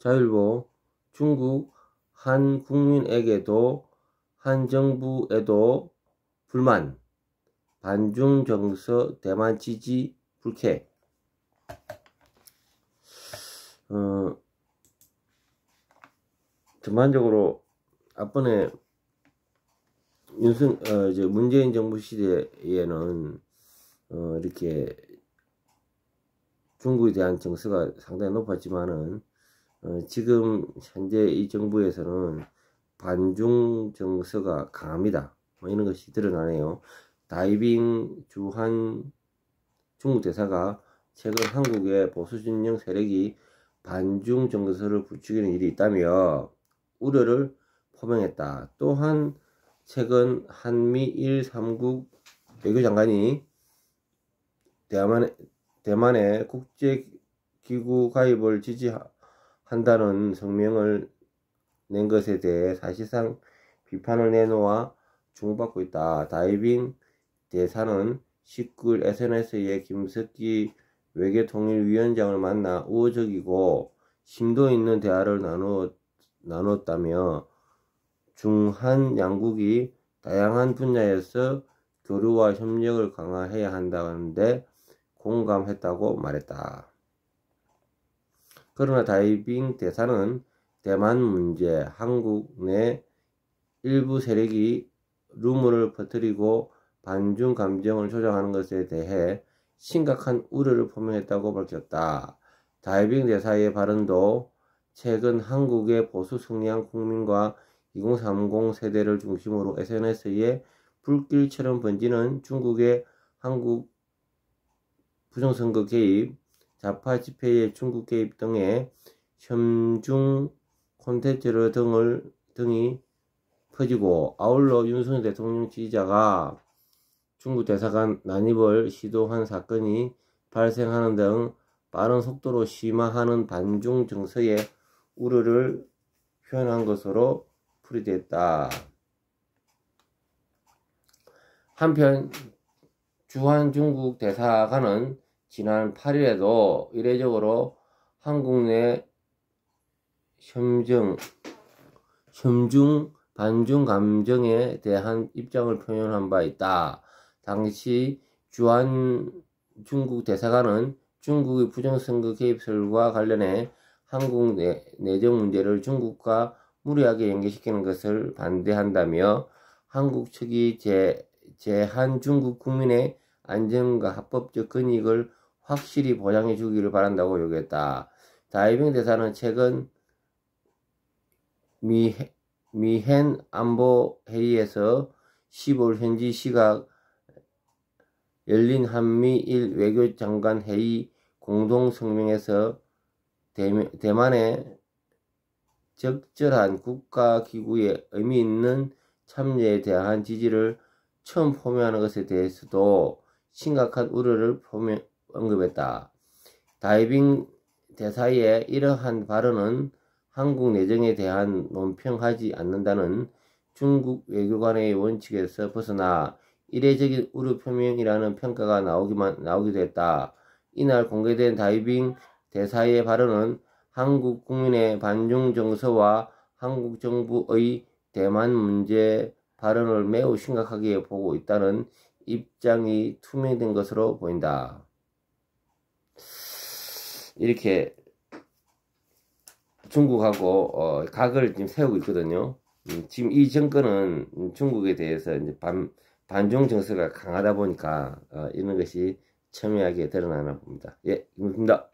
자율보 중국 한 국민에게도 한 정부에도 불만, 반중 정서 대만 지지 불쾌. 전반적으로 앞번에 문재인 정부 시대에는 이렇게 중국에 대한 정서가 상당히 높았지만은 지금 현재 이 정부에서는 반중 정서가 강합니다. 이런 것이 드러나네요. 다이빙 주한 중국 대사가 최근 한국의 보수 진영 세력이 반중 정서를 부추기는 일이 있다며 우려를 표명했다. 또한 최근 한미일 3국 외교장관이 대만의 국제기구 가입을 지지한다는 성명을 낸 것에 대해 사실상 비판을 내놓아 주목받고 있다. 다이빙 대사는 19일 SNS에 김석기 외교통일위원장을 만나 우호적이고 심도 있는 대화를 나눴다며 중한 양국이 다양한 분야에서 교류와 협력을 강화해야 한다는데 공감했다고 말했다. 그러나 다이빙 대사는 대만 문제, 한국 내 일부 세력이 루머를 퍼뜨리고 반중 감정을 조장하는 것에 대해 심각한 우려를 표명했다고 밝혔다. 다이빙 대사의 발언도 최근 한국의 보수 성향 국민과 2030 세대를 중심으로 SNS에 불길처럼 번지는 중국의 한국 부정선거 개입, 좌파 집회의 중국 개입 등의 혐중 콘텐츠 등이 퍼지고, 아울러 윤석열 대통령 지지자가 중국 대사관 난입을 시도한 사건이 발생하는 등 빠른 속도로 심화하는 반중 정서에 우려를 표현한 것으로 풀이됐다. 한편 주한 중국 대사관은 지난 8일에도 이례적으로 한국 내 혐중 반중 감정에 대한 입장을 표현한 바 있다. 당시 주한 중국 대사관은 중국의 부정선거 개입설과 관련해 한국 내정 문제를 중국과 무리하게 연계시키는 것을 반대한다며 한국 측이 제한 중국 국민의 안전과 합법적 권익을 확실히 보장해 주기를 바란다고 요구했다. 다이빙 대사는 최근 미헨 안보 회의에서 15일 현지 시각 열린 한미일 외교장관 회의 공동 성명에서 대만의 적절한 국가기구에 의미 있는 참여에 대한 지지를 처음 표명하는 것에 대해서도 심각한 우려를 언급했다. 다이빙 대사의 이러한 발언은 한국 내정에 대한 논평하지 않는다는 중국 외교관의 원칙에서 벗어나 이례적인 우려 표명이라는 평가가 나오기도 했다. 이날 공개된 다이빙 대사의 발언은 한국 국민의 반중 정서와 한국 정부의 대만 문제 발언을 매우 심각하게 보고 있다는 입장이 투명된 것으로 보인다. 이렇게 중국하고 각을 지금 세우고 있거든요. 지금 이 정권은 중국에 대해서 이제 반중 정서가 강하다 보니까 이런 것이 첨예하게 드러나나 봅니다. 예, 이겁니다.